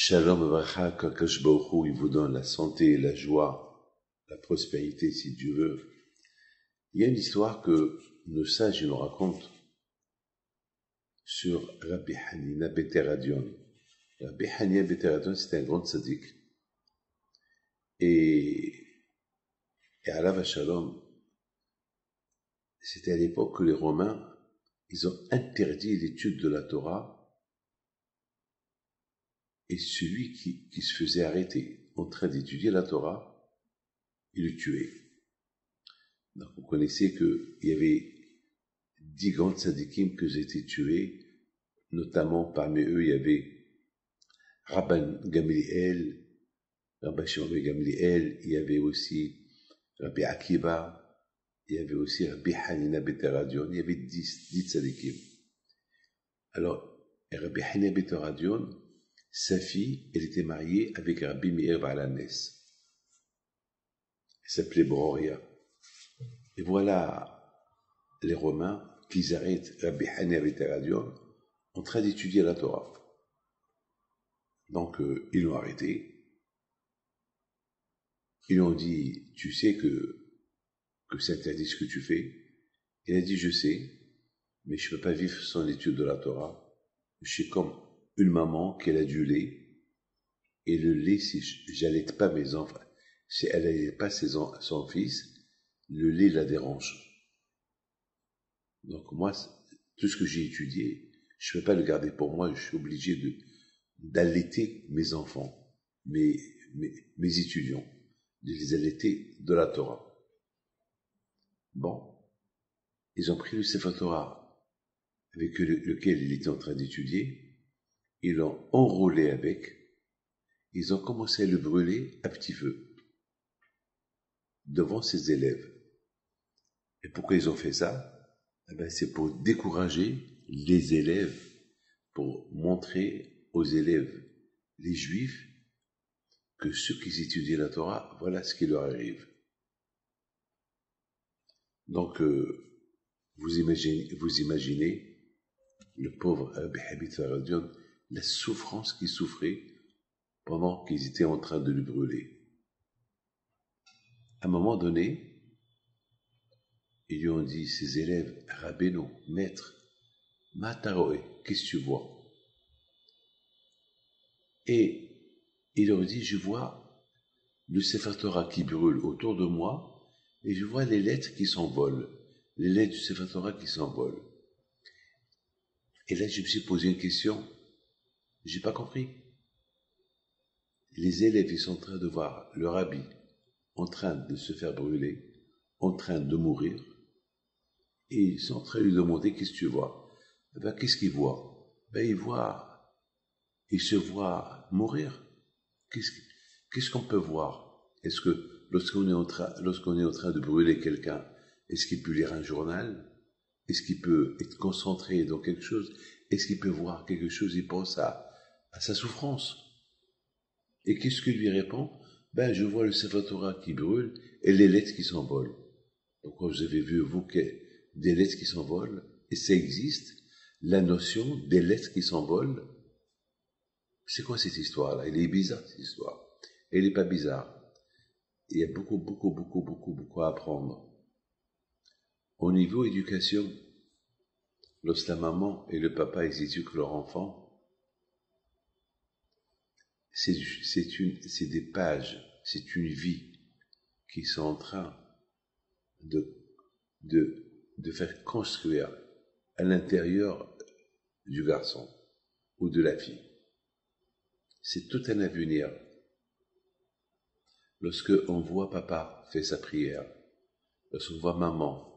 Shalom Abracha, qu'Akadosh Baruch Hu, il vous donne la santé, la joie, la prospérité, si Dieu veut. Il y a une histoire que nos sages nous racontent sur Rabbi Hanina Beteradion. Rabbi Hanina Beteradion, c'était un grand tzaddik. Et Alav Shalom, c'était à l'époque que les Romains, ils ont interdit l'étude de la Torah. Et celui qui se faisait arrêter en train d'étudier la Torah, il le tuait. Donc vous connaissez qu'il y avait 10 grands tzadikim qui ont été tués, notamment parmi eux il y avait Rabban Gamliel, Rabbi Shimon ben Gamliel, il y avait aussi Rabbi Akiva, il y avait aussi Rabbi Hanina Beteradion, il y avait 10 tzadikim. Alors, Rabbi Hanina Beteradion, sa fille, elle était mariée avec Rabbi Meir Balanes. Elle s'appelait Broria. Et voilà les Romains qui arrêtent Rabbi Hanina Beteradion en train d'étudier la Torah. Donc, ils l'ont arrêté. Ils lui ont dit, tu sais que c'est interdit ce que tu fais. Il a dit, je sais, mais je ne peux pas vivre sans l'étude de la Torah. Je suis comme une maman qui a du lait, et le lait, si j'allaite pas mes enfants, si elle n'allaite pas son fils, le lait la dérange. Donc moi, tout ce que j'ai étudié, je ne peux pas le garder pour moi, je suis obligé d'allaiter mes enfants, mes étudiants, de les allaiter de la Torah. Bon, ils ont pris le Sefer Torah avec lequel il était en train d'étudier, ils l'ont enrôlé avec, ils ont commencé à le brûler à petit feu, devant ses élèves. Et pourquoi ils ont fait ça? Eh bien, c'est pour décourager les élèves, pour montrer aux élèves, les Juifs, que ceux qui étudient la Torah, voilà ce qui leur arrive. Donc, vous imaginez le pauvre Rabbi Hanina Beteradion, la souffrance qu'il souffrait pendant qu'ils étaient en train de le brûler. À un moment donné, ils lui ont dit, ses élèves, Rabbeinu, maître, Mataroé, qu'est-ce que tu vois? Et il leur dit, je vois le Sefer Torah qui brûle autour de moi, et je vois les lettres qui s'envolent, les lettres du Sefer Torah qui s'envolent. Et là, je me suis posé une question, j'ai pas compris. Les élèves, ils sont en train de voir le rabbi en train de se faire brûler, en train de mourir, et ils sont en train de lui demander, qu'est-ce que tu vois? Ben, qu'est-ce qu'il voit? Ben, il se voit mourir. Qu'est-ce qu'on peut voir? Est-ce que lorsqu'on est en train de brûler quelqu'un, est-ce qu'il peut lire un journal? Est-ce qu'il peut être concentré dans quelque chose? Est-ce qu'il peut voir quelque chose? Il pense à sa souffrance. Et qu'est-ce qu'il lui répond? Ben, je vois le Sefer Torah qui brûle et les lettres qui s'envolent. Donc, vous avez vu, vous, des lettres qui s'envolent, et ça existe, la notion des lettres qui s'envolent. C'est quoi cette histoire-là? Elle est bizarre, cette histoire. Elle n'est pas bizarre. Il y a beaucoup à apprendre. Au niveau éducation, lorsque la maman et le papa ils éduquent leur enfant, c'est des pages, c'est une vie qui sont en train de faire construire à l'intérieur du garçon ou de la fille. C'est tout un avenir. Lorsque on voit papa faire sa prière, lorsqu'on voit maman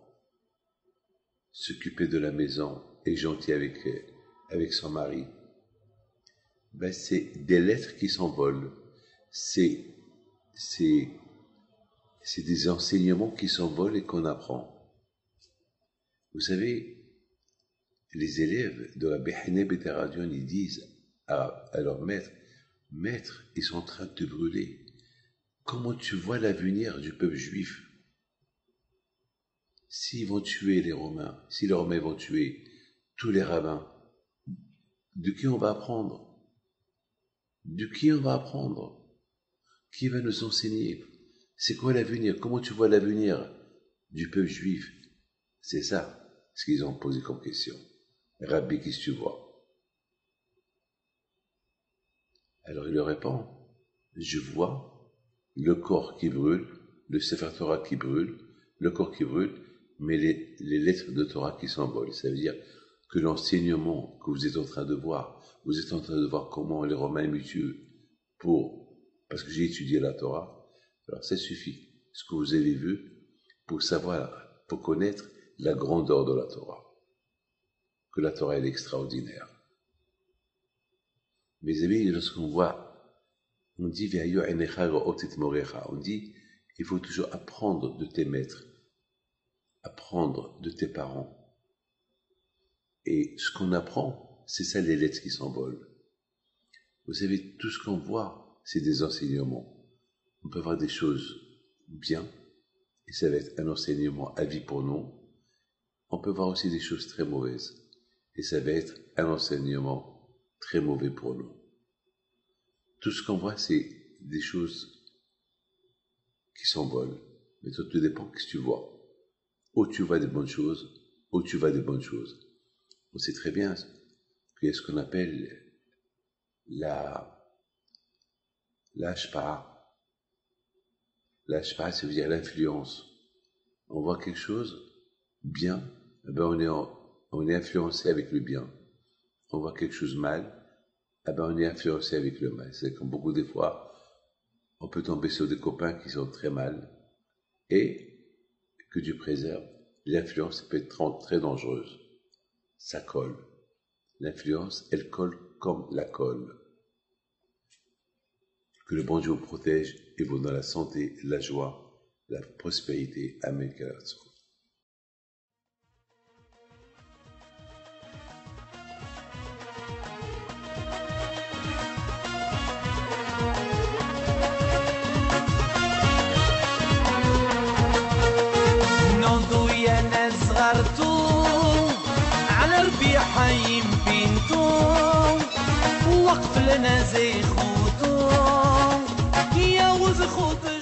s'occuper de la maison et gentil avec son mari, ben c'est des lettres qui s'envolent. C'est des enseignements qui s'envolent et qu'on apprend. Vous savez, les élèves de Rabbi Hanina Beteradion, ils disent à leur maître, ils sont en train de te brûler. Comment tu vois l'avenir du peuple juif? S'ils vont tuer les Romains, si les Romains vont tuer tous les rabbins, de qui on va apprendre? De qui on va apprendre? Qui va nous enseigner? C'est quoi l'avenir? Comment tu vois l'avenir du peuple juif? C'est ça ce qu'ils ont posé comme question. Rabbi, qu'est-ce que tu vois? Alors il leur répond, je vois le corps qui brûle, le Sefer Torah qui brûle, le corps qui brûle, mais les lettres de Torah qui s'envolent. Ça veut dire que l'enseignement que vous êtes en train de voir, vous êtes en train de voir comment les Romains me tuent parce que j'ai étudié la Torah. Alors ça suffit, ce que vous avez vu, pour savoir, pour connaître la grandeur de la Torah. Que la Torah est extraordinaire. Mes amis, lorsqu'on voit, on dit, on dit, il faut toujours apprendre de tes maîtres, apprendre de tes parents. Et ce qu'on apprend, c'est ça les lettres qui s'envolent. Vous savez, tout ce qu'on voit, c'est des enseignements. On peut voir des choses bien, et ça va être un enseignement à vie pour nous. On peut voir aussi des choses très mauvaises, et ça va être un enseignement très mauvais pour nous. Tout ce qu'on voit, c'est des choses qui s'envolent. Mais toi, tout dépend de ce que tu vois. Ou tu vois des bonnes choses, ou tu vois des bonnes choses. On sait très bien qu'il y a ce qu'on appelle l'ashpa'a. L'ashpa'a, ça veut dire l'influence. On voit quelque chose bien, eh ben on est influencé avec le bien. On voit quelque chose mal, eh ben on est influencé avec le mal. C'est comme beaucoup des fois, on peut tomber sur des copains qui sont très mal, et que Dieu préserve, l'influence peut être très dangereuse. Ça colle. L'influence, elle colle comme la colle. Que le bon Dieu vous protège et vous donne la santé, la joie, la prospérité. Amen. حي بنتو وقف لنا زي خوتو يا وز خوتو